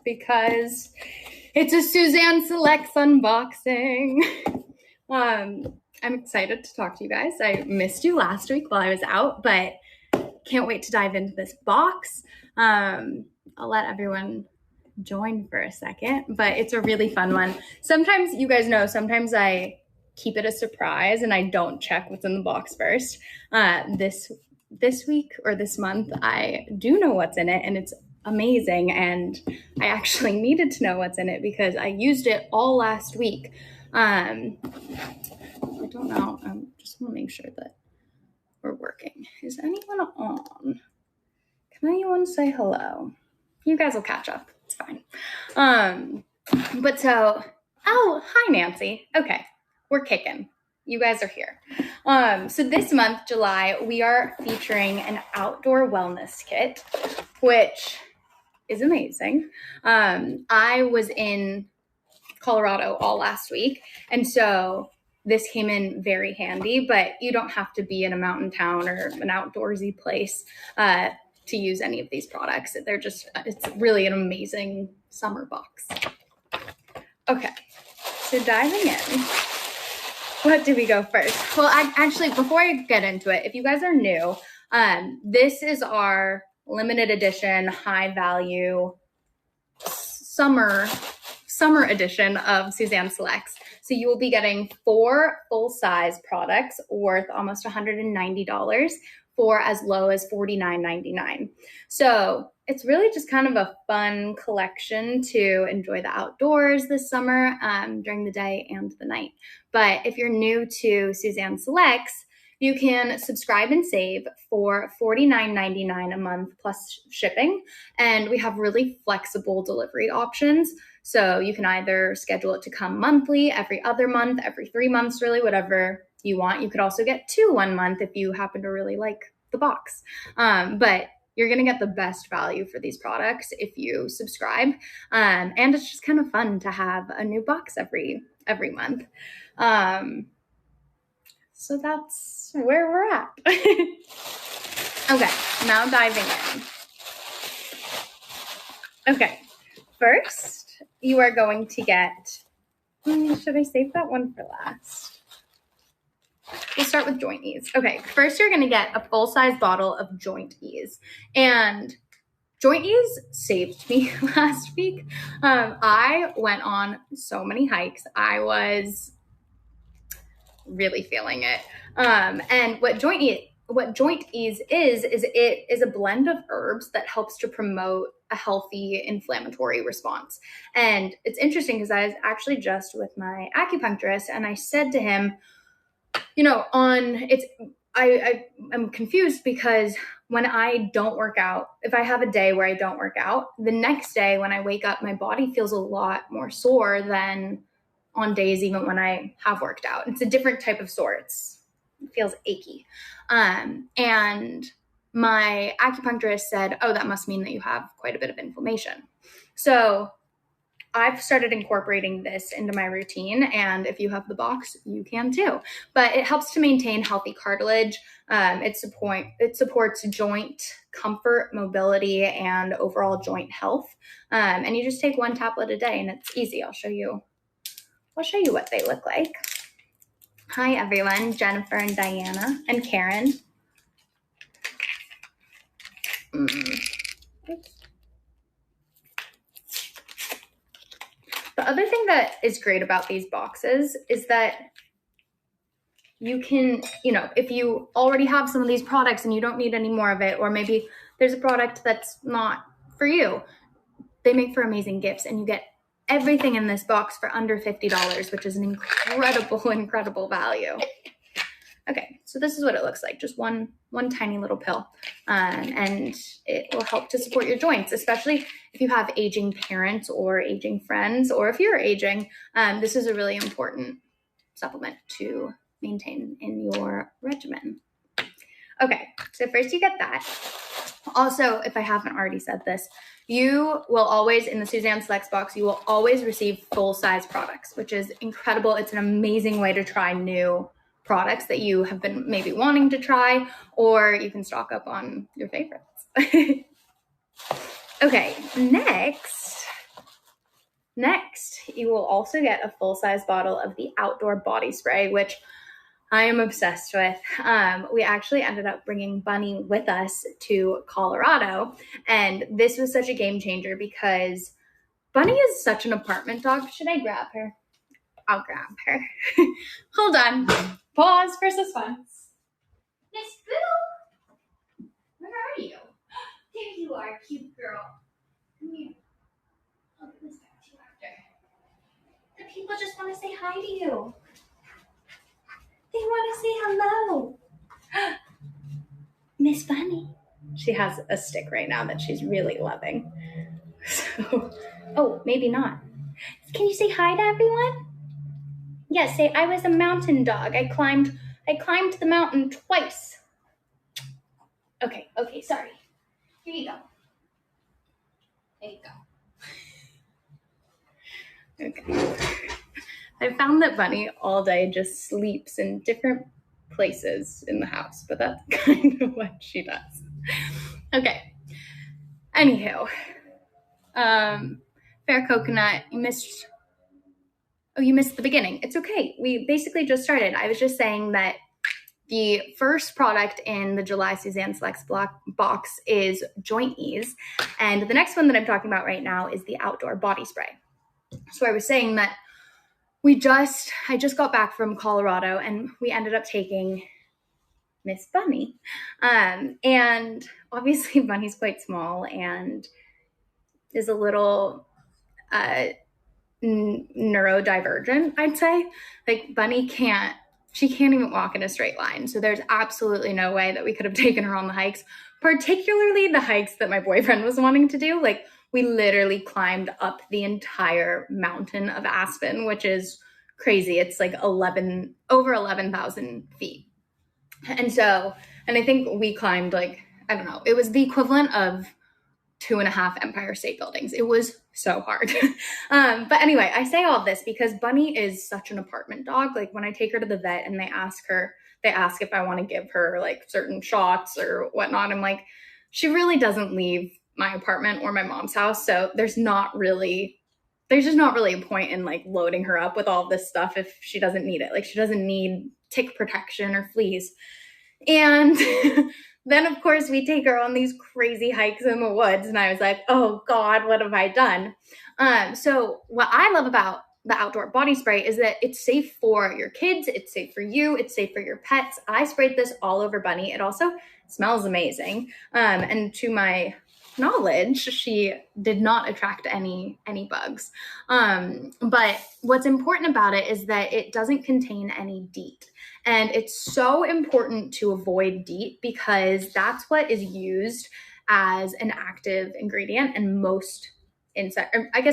because it's a Suzanne Selects unboxing. I'm excited to talk to you guys. I missed you last week while I was out, but can't wait to dive into this box. I'll let everyone join for a second, but it's a really fun one. Sometimes, you guys know, sometimes I keep it a surprise and I don't check what's in the box first. This week or this month, I do know what's in it, and it's amazing. And I actually needed to know what's in it because I used it all last week. I don't know. I just want to make sure that we're working. Is anyone on? Can anyone say hello? You guys will catch up. It's fine. But so, oh, hi, Nancy. Okay, we're kicking. You guys are here. So this month, July, we are featuring an outdoor wellness kit, which is amazing. I was in Colorado all last week, and so this came in very handy, but you don't have to be in a mountain town or an outdoorsy place to use any of these products. It's really an amazing summer box. Okay, so diving in. What do we go first? Well, actually, before I get into it, if you guys are new, this is our limited edition, high value summer edition of Suzanne Selects. So you will be getting 4 full-size products worth almost $190 for as low as $49.99. So it's really just kind of a fun collection to enjoy the outdoors this summer during the day and the night. But if you're new to Suzanne Selects, you can subscribe and save for $49.99 a month plus shipping. And we have really flexible delivery options. So you can either schedule it to come monthly, every other month, every 3 months, really, whatever you want. You could also get 2 1 month if you happen to really like the box. But you're going to get the best value for these products if you subscribe. And it's just kind of fun to have a new box every month. So that's where we're at. Okay, now diving in. Okay, first you are going to get, should I save that one for last? We'll start with Joint Ease. Okay, first you're going to get a full-size bottle of Joint Ease. And Joint Ease saved me last week. I went on so many hikes. I was really feeling it. And what Joint Ease is it is a blend of herbs that helps to promote a healthy inflammatory response. And it's interesting because I was actually just with my acupuncturist, and I said to him, I'm confused because when I don't work out, if I have a day where I don't work out, the next day when I wake up, my body feels a lot more sore than on days even when I have worked out. It's a different type of sore. It feels achy. And my acupuncturist said, oh, that must mean that you have quite a bit of inflammation. So I've started incorporating this into my routine, and if you have the box, you can too. But it helps to maintain healthy cartilage. It supports joint comfort, mobility, and overall joint health. And you just take 1 tablet a day, and it's easy. I'll show you what they look like. Hi, everyone. Jennifer and Diana and Karen. The other thing that is great about these boxes is that you can, if you already have some of these products and you don't need any more of it, or maybe there's a product that's not for you, they make for amazing gifts, and you get everything in this box for under $50, which is an incredible value. Okay, so this is what it looks like, just one tiny little pill, and it will help to support your joints, especially if you have aging parents or aging friends, or if you're aging. This is a really important supplement to maintain in your regimen. Okay, so first you get that. Also, if I haven't already said this, you will always, in the Suzanne Selects box, you will always receive full-size products, which is incredible. It's an amazing way to try new products that you have been maybe wanting to try, or you can stock up on your favorites. Okay, next Next, you will also get a full-size bottle of the outdoor body spray, which I am obsessed with. We actually ended up bringing Bunny with us to Colorado, and this was such a game changer because Bunny is such an apartment dog. Should I grab her? I'll grab her. Hold on. Pause for suspense. Miss Boo, where are you? There you are, cute girl. Come here. I'll get this back to you after. The people just want to say hi to you. They want to say hello. Miss Bunny. She has a stick right now that she's really loving. So, oh, maybe not. Can you say hi to everyone? Yes, say I was a mountain dog. I climbed the mountain twice. Okay, sorry. Here you go. There you go. Okay. I found that Bunny all day just sleeps in different places in the house, but that's kind of what she does. Okay. Anywho, Fair Coconut, you missed the beginning. It's okay. We basically just started. I was just saying that the first product in the July Suzanne Selects box is Joint Ease, and the next one that I'm talking about right now is the outdoor body spray. So I was saying that I just got back from Colorado, and we ended up taking Miss Bunny. And obviously Bunny's quite small and is a little neurodivergent, I'd say. Like Bunny she can't even walk in a straight line. So there's absolutely no way that we could have taken her on the hikes, particularly the hikes that my boyfriend was wanting to do. Like we literally climbed up the entire mountain of Aspen, which is crazy. It's like over 11,000 feet. And I think we climbed it was the equivalent of 2.5 Empire State Buildings. It was so hard. But anyway, I say all this because Bunny is such an apartment dog. Like when I take her to the vet and they ask if I want to give her like certain shots or whatnot, I'm like, she really doesn't leave my apartment or my mom's house. So there's just not really a point in like loading her up with all this stuff if she doesn't need it. Like she doesn't need tick protection or fleas. And then of course we take her on these crazy hikes in the woods, and I was like, oh God, what have I done? So what I love about the outdoor body spray is that it's safe for your kids, it's safe for you, it's safe for your pets. I sprayed this all over Bunny. It also smells amazing. And to my knowledge, she did not attract any bugs. But what's important about it is that it doesn't contain any DEET. And it's so important to avoid DEET because that's what is used as an active ingredient in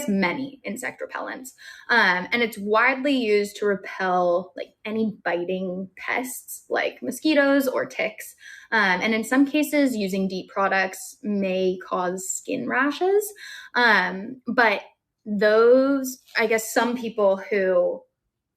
many insect repellents. And it's widely used to repel like any biting pests like mosquitoes or ticks. And in some cases, using DEET products may cause skin rashes. But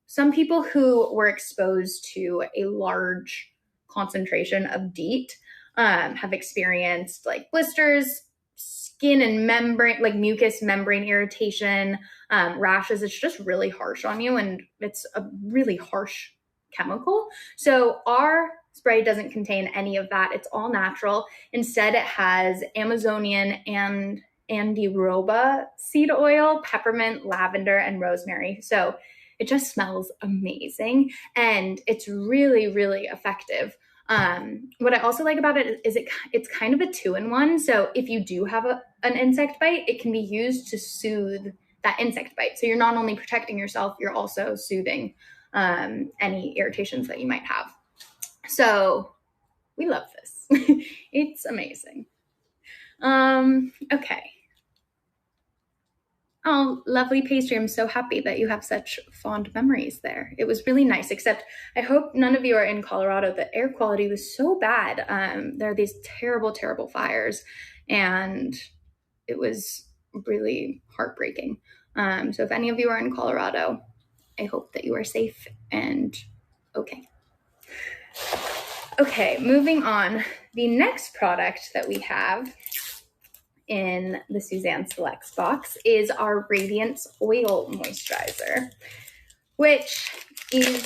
some people who were exposed to a large concentration of DEET have experienced like blisters, skin and membrane, like mucous membrane irritation, rashes. It's just really harsh on you, and it's a really harsh chemical. So our spray doesn't contain any of that. It's all natural. Instead, it has Amazonian and Andiroba seed oil, peppermint, lavender, and rosemary. So it just smells amazing, and it's really, really effective. What I also like about it is it's kind of a 2-in-1. So if you do have an insect bite, it can be used to soothe that insect bite. So you're not only protecting yourself, you're also soothing any irritations that you might have. So we love this. It's amazing. Okay. Oh, lovely pastry. I'm so happy that you have such fond memories there. It was really nice, except I hope none of you are in Colorado. The air quality was so bad. There are these terrible, terrible fires, and it was really heartbreaking. So if any of you are in Colorado, I hope that you are safe and okay. Okay, moving on. The next product that we have in the Suzanne Selects box is our Radiance Oil Moisturizer, which is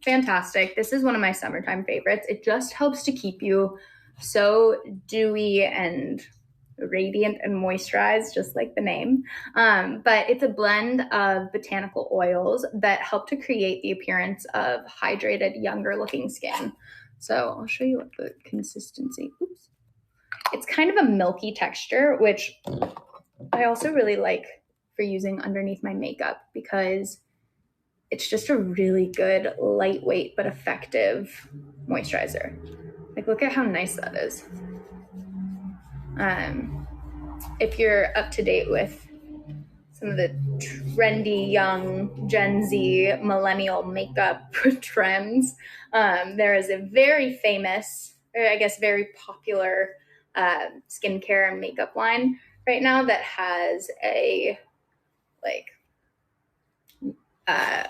fantastic. This is one of my summertime favorites. It just helps to keep you so dewy and radiant and moisturized, just like the name. But it's a blend of botanical oils that help to create the appearance of hydrated, younger looking skin. So I'll show you what the consistency, oops. It's kind of a milky texture, which I also really like for using underneath my makeup because it's just a really good, lightweight, but effective moisturizer. Like, look at how nice that is. If you're up to date with some of the trendy young Gen Z millennial makeup trends, there is a very famous, or I guess very popular skincare and makeup line right now that has a, like, I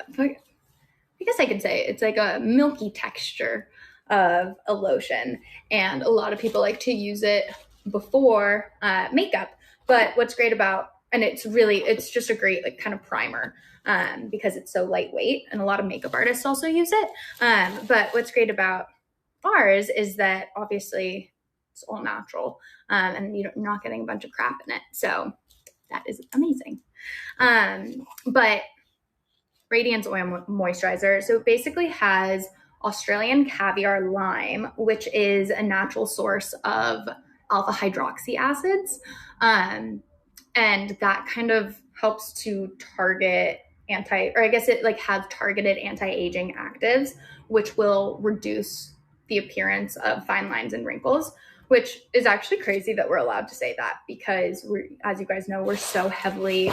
guess I could say it's like a milky texture of a lotion, and a lot of people like to use it before makeup. But what's great about, and it's just a great like kind of primer because it's so lightweight, and a lot of makeup artists also use it. But what's great about ours is that obviously it's all natural, and you're not getting a bunch of crap in it. So that is amazing. But Radiance Oil Moisturizer, so it basically has Australian caviar lime, which is a natural source of alpha hydroxy acids. And that kind of helps to target has targeted anti-aging actives, which will reduce the appearance of fine lines and wrinkles, which is actually crazy that we're allowed to say that because as you guys know, we're so heavily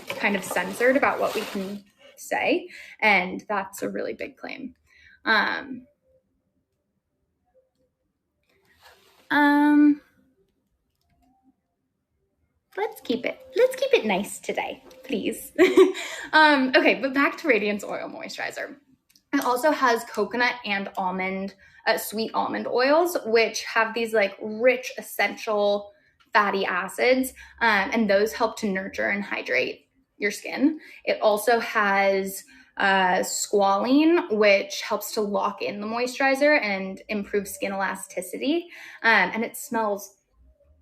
kind of censored about what we can say, and that's a really big claim. Let's keep it nice today, please. Okay, but back to Radiance Oil Moisturizer. It also has coconut and almond, sweet almond oils, which have these like rich essential fatty acids, and those help to nurture and hydrate your skin. It also has squalene, which helps to lock in the moisturizer and improve skin elasticity, and it smells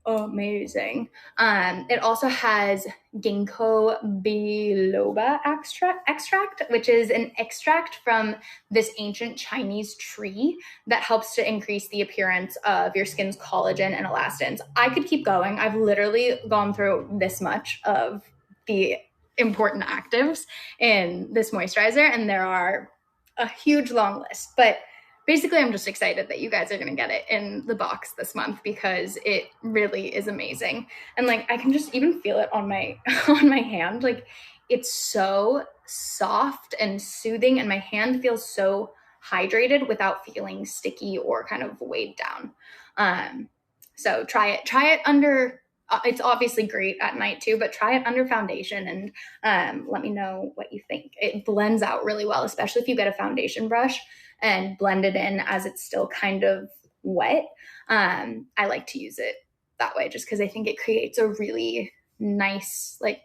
amazing. It also has ginkgo biloba extract, which is an extract from this ancient Chinese tree that helps to increase the appearance of your skin's collagen and elastins. I could keep going. I've literally gone through this much of the important actives in this moisturizer, and there are a huge long list, but basically, I'm just excited that you guys are going to get it in the box this month because it really is amazing. And like, I can just even feel it on my hand. Like, it's so soft and soothing, and my hand feels so hydrated without feeling sticky or kind of weighed down. So try it under, it's obviously great at night too, but try it under foundation and let me know what you think. It blends out really well, especially if you get a foundation brush and blend it in as it's still kind of wet. I like to use it that way just because I think it creates a really nice, like,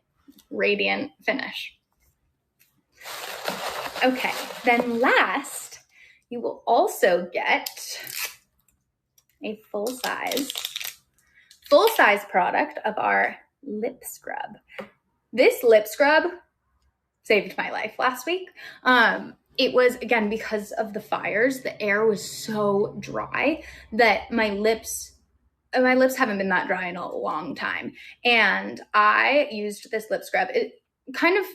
radiant finish. Okay, then last, you will also get a full-size product of our lip scrub. This lip scrub saved my life last week. It was, again, because of the fires, the air was so dry that my lips haven't been that dry in a long time. And I used this lip scrub. It kind of,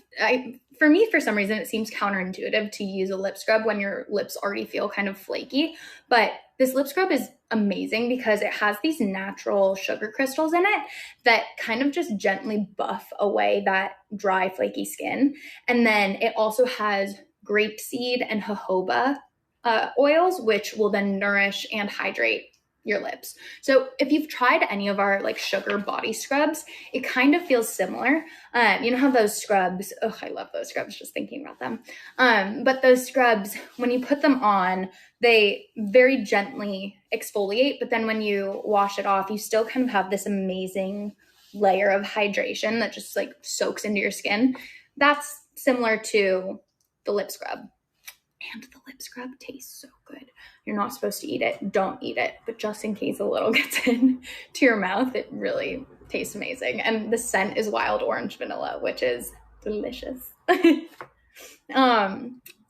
for me, for some reason, it seems counterintuitive to use a lip scrub when your lips already feel kind of flaky. But this lip scrub is amazing because it has these natural sugar crystals in it that kind of just gently buff away that dry, flaky skin. And then it also has grapeseed and jojoba oils, which will then nourish and hydrate your lips. So if you've tried any of our like sugar body scrubs, it kind of feels similar. You know how those scrubs, oh, I love those scrubs just thinking about them. But those scrubs, when you put them on, they very gently exfoliate, but then when you wash it off, you still kind of have this amazing layer of hydration that just like soaks into your skin. That's similar to the lip scrub. And the lip scrub tastes so good. You're not supposed to eat it. Don't eat it. But just in case a little gets in to your mouth, it really tastes amazing. And the scent is wild orange vanilla, which is delicious. So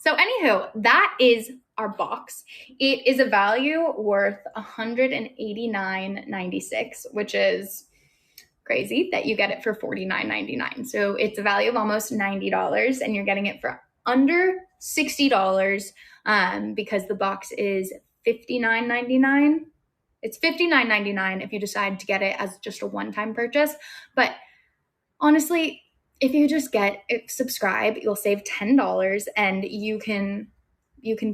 anywho, that is our box. It is a value worth $189.96, which is crazy that you get it for $49.99. So it's a value of almost $90, and you're getting it for under $60 because the box is $59.99. It's $59.99 if you decide to get it as just a one-time purchase. But honestly, if you just subscribe, you'll save $10, and you can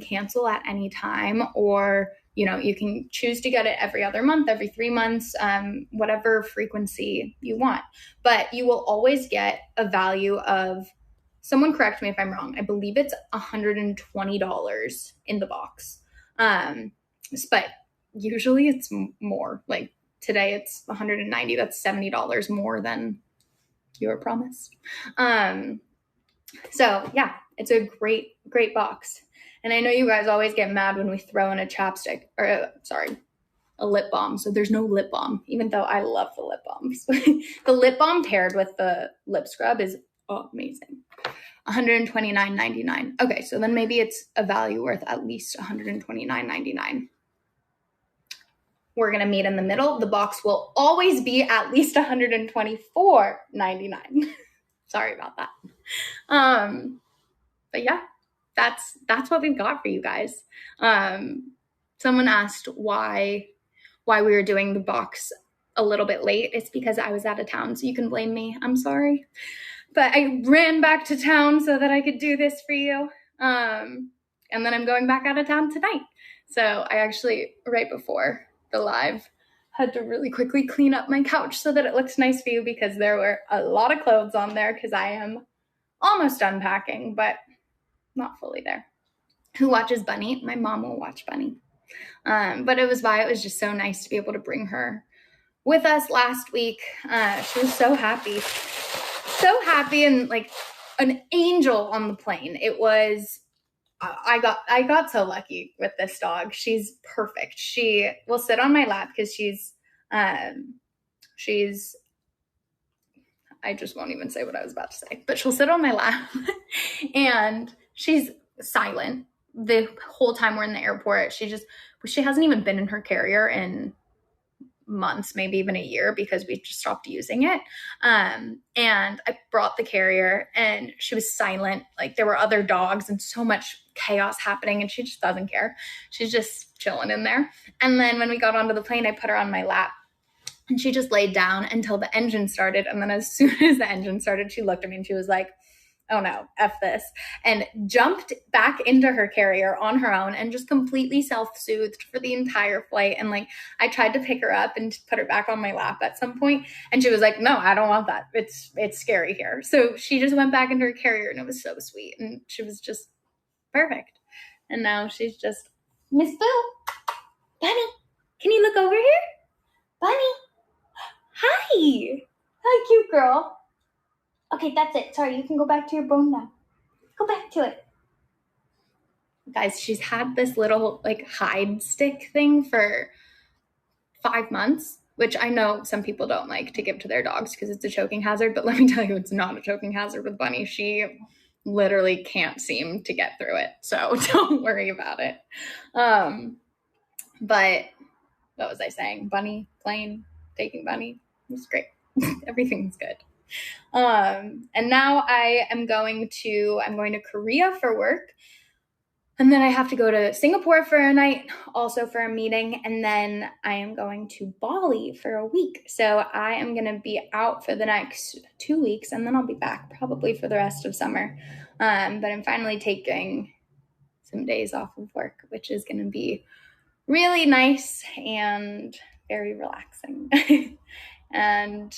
cancel at any time, or you can choose to get it every other month, every 3 months, whatever frequency you want. But you will always get a value of, someone correct me if I'm wrong, I believe it's $120 in the box. But usually it's more. Like today it's $190. That's $70 more than you were promised. So yeah, it's a great box. And I know you guys always get mad when we throw in a lip balm. So there's no lip balm, even though I love the lip balms. The lip balm paired with the lip scrub is amazing. $129.99. Okay, so then maybe it's a value worth at least $129.99. We're going to meet in the middle. The box will always be at least $124.99. Sorry about that. But yeah, that's what we've got for you guys. Someone asked why we were doing the box a little bit late. It's because I was out of town, so you can blame me. I'm sorry. But I ran back to town so that I could do this for you. And then I'm going back out of town tonight. So I actually, right before the live, had to really quickly clean up my couch so that it looks nice for you, because there were a lot of clothes on there because I am almost unpacking, but not fully there. Who watches Bunny? My mom will watch Bunny. But it was just so nice to be able to bring her with us last week. She was so happy and like an angel on the plane. It was, I got so lucky with this dog. She's perfect. She will sit on my lap because she's, I just won't even say what I was about to say, but she'll sit on my lap and she's silent the whole time we're in the airport. She hasn't even been in her carrier in months, maybe even a year, because we just stopped using it. And I brought the carrier and she was silent. Like there were other dogs and so much chaos happening, and she just doesn't care. She's just chilling in there. And then when we got onto the plane, I put her on my lap and she just laid down until the engine started. And then as soon as the engine started, she looked at me and she was like, oh no, F this, and jumped back into her carrier on her own and just completely self-soothed for the entire flight. And like, I tried to pick her up and put her back on my lap at some point, and she was like, no, I don't want that. It's scary here. So she just went back into her carrier, and it was so sweet. And she was just perfect. And now she's just, Miss Boo, Bunny, can you look over here? Bunny, hi. Hi, cute girl. Okay, that's it. Sorry, you can go back to your bone now. Go back to it. Guys, she's had this little like hide stick thing for 5 months, which I know some people don't like to give to their dogs because it's a choking hazard, but let me tell you, it's not a choking hazard with Bunny. She literally can't seem to get through it, so don't worry about it. But what was I saying? Bunny, plane, taking Bunny. It's great. Everything's good. And now I'm going to Korea for work. And then I have to go to Singapore for a night, also for a meeting. And then I am going to Bali for a week. So I am going to be out for the next 2 weeks, and then I'll be back probably for the rest of summer. But I'm finally taking some days off of work, which is going to be really nice and very relaxing. And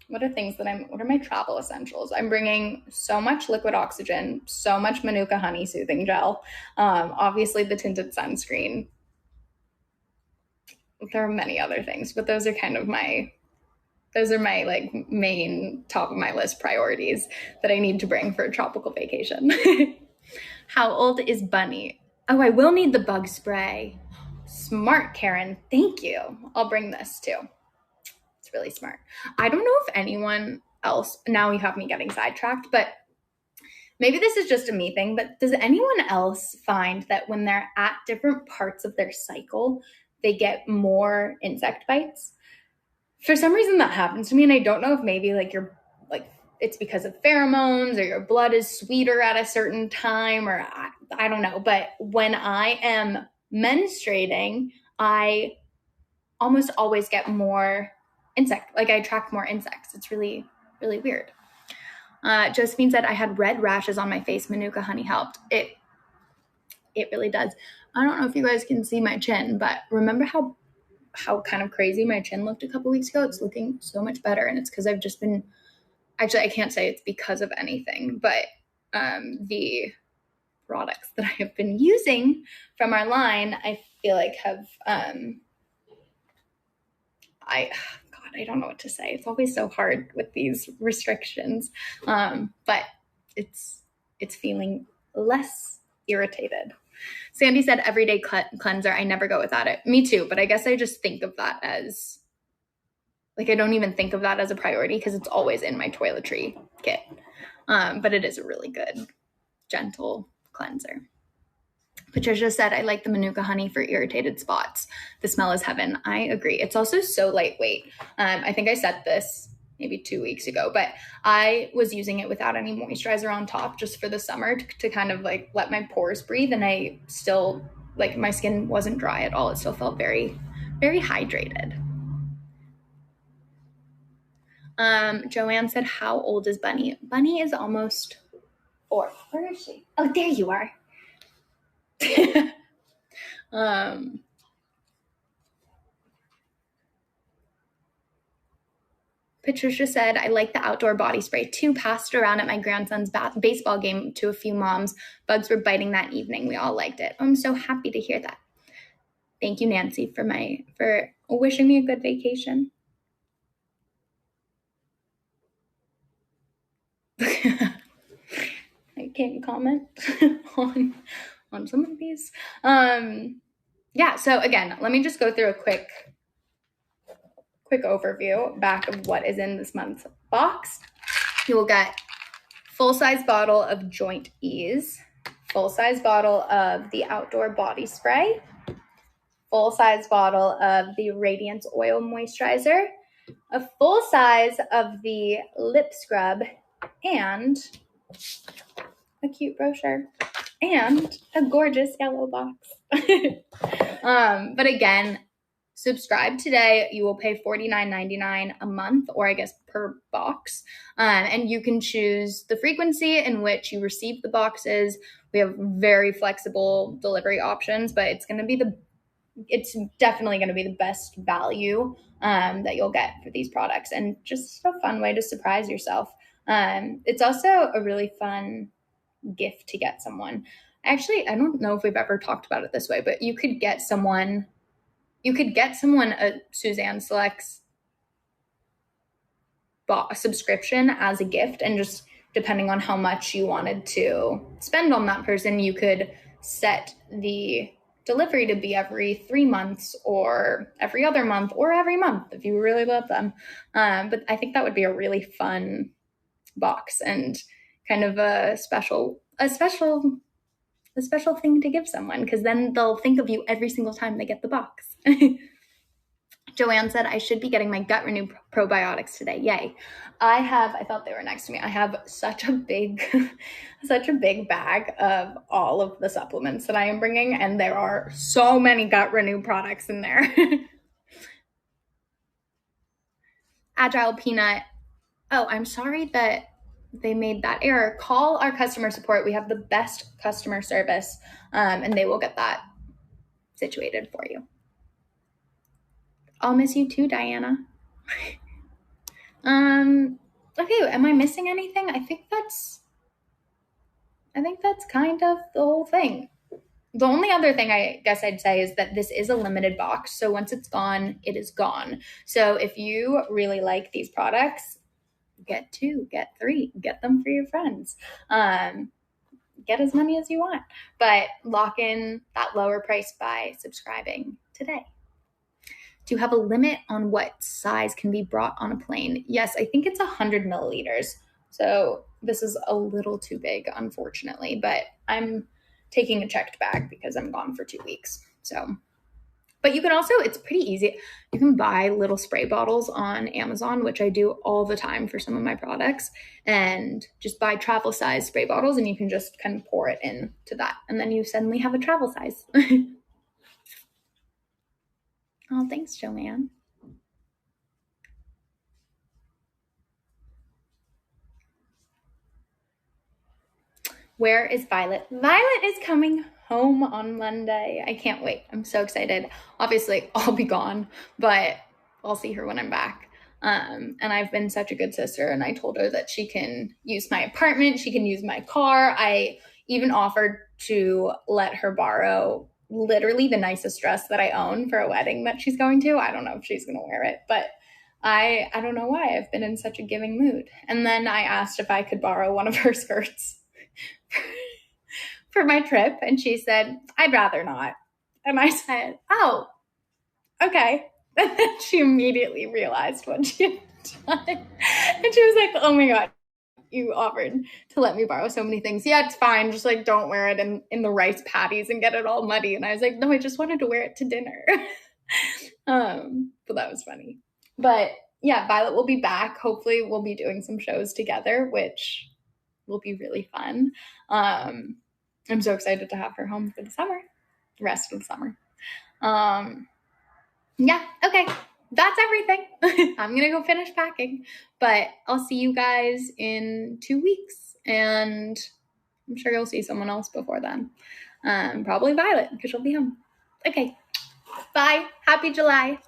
what are my travel essentials? I'm bringing so much liquid oxygen, so much Manuka honey soothing gel, obviously the tinted sunscreen. There are many other things, but those are my like main top of my list priorities that I need to bring for a tropical vacation. How old is Bunny? Oh, I will need the bug spray. Smart, Karen. Thank you. I'll bring this too. It's really smart. I don't know if anyone else, now you have me getting sidetracked, but maybe this is just a me thing, but does anyone else find that when they're at different parts of their cycle, they get more insect bites? For some reason that happens to me, and I don't know if maybe like it's because of pheromones or your blood is sweeter at a certain time, or I don't know. But when I am menstruating, I almost always get more I attract more insects. It's really, really weird. Josephine said, I had red rashes on my face. Manuka honey helped. It really does. I don't know if you guys can see my chin, but remember how kind of crazy my chin looked a couple weeks ago? It's looking so much better, and it's because I've just been, actually, I can't say it's because of anything, but the products that I have been using from our line, I feel like have, I don't know what to say. It's always so hard with these restrictions, but it's feeling less irritated. Sandy said everyday cleanser. I never go without it. Me too, but I guess I just think of that as, like, I don't even think of that as a priority because it's always in my toiletry kit. But it is a really good, gentle cleanser. Patricia said, I like the Manuka honey for irritated spots. The smell is heaven. I agree. It's also so lightweight. I think I said this maybe 2 weeks ago, but I was using it without any moisturizer on top just for the summer to kind of like let my pores breathe. And I still, like, my skin wasn't dry at all. It still felt very, very hydrated. Joanne said, how old is Bunny? Bunny is almost 4. Where is she? Oh, there you are. Patricia said, I like the outdoor body spray too. Passed around at my grandson's baseball game to a few moms. Bugs were biting that evening. We all liked it. I'm so happy to hear that. Thank you, Nancy, for wishing me a good vacation. I can't comment on some of these. Yeah, so again, let me just go through a quick overview back of what is in this month's box. You will get full-size bottle of Joint Ease, full-size bottle of the outdoor body spray, full-size bottle of the Radiance Oil Moisturizer, a full size of the lip scrub, and a cute brochure, and a gorgeous yellow box. But again, subscribe today. You will pay $49.99 a month, or I guess per box. And you can choose the frequency in which you receive the boxes. We have very flexible delivery options, but it's definitely going to be the best value that you'll get for these products, and just a fun way to surprise yourself. It's also a really fun gift to get someone. Actually, I don't know if we've ever talked about it this way, but you could get someone a Suzanne Selects subscription as a gift, and just depending on how much you wanted to spend on that person, you could set the delivery to be every 3 months or every other month or every month if you really love them. But I think that would be a really fun box and kind of a special thing to give someone, because then they'll think of you every single time they get the box. Joanne said, I should be getting my Gut Renew probiotics today. Yay. I thought they were next to me. I have such a big bag of all of the supplements that I am bringing, and there are so many Gut Renew products in there. Agile Peanut. Oh, I'm sorry that they made that error. Call our customer support. We have the best customer service, and they will get that situated for you. I'll miss you too, Diana. Okay, am I missing anything? I think that's kind of the whole thing. The only other thing I guess I'd say is that this is a limited box. So once it's gone, it is gone. So if you really like these products, get 2, get 3, get them for your friends. Get as many as you want, but lock in that lower price by subscribing today. Do you have a limit on what size can be brought on a plane? Yes, I think it's 100 milliliters. So this is a little too big, unfortunately, but I'm taking a checked bag because I'm gone for 2 weeks. So, but you can also, it's pretty easy. You can buy little spray bottles on Amazon, which I do all the time for some of my products, and just buy travel size spray bottles and you can just kind of pour it into that. And then you suddenly have a travel size. Oh, thanks, Joanne. Where is Violet? Violet is coming home on Monday. I can't wait. I'm so excited. Obviously, I'll be gone, but I'll see her when I'm back. And I've been such a good sister, and I told her that she can use my apartment, she can use my car. I even offered to let her borrow literally the nicest dress that I own for a wedding that she's going to. I don't know if she's going to wear it, but I don't know why. I've been in such a giving mood. And then I asked if I could borrow one of her skirts for my trip, and she said, I'd rather not. And I said, oh, okay. And then she immediately realized what she had done. And she was like, oh my God, you offered to let me borrow so many things. Yeah, it's fine. Just like, don't wear it in the rice patties and get it all muddy. And I was like, no, I just wanted to wear it to dinner. But that was funny. But yeah, Violet will be back. Hopefully we'll be doing some shows together, which will be really fun. I'm so excited to have her home for the summer, the rest of the summer. Yeah, okay. That's everything. I'm gonna go finish packing, but I'll see you guys in 2 weeks, and I'm sure you'll see someone else before then. Probably Violet, because she'll be home. Okay, bye. Happy July.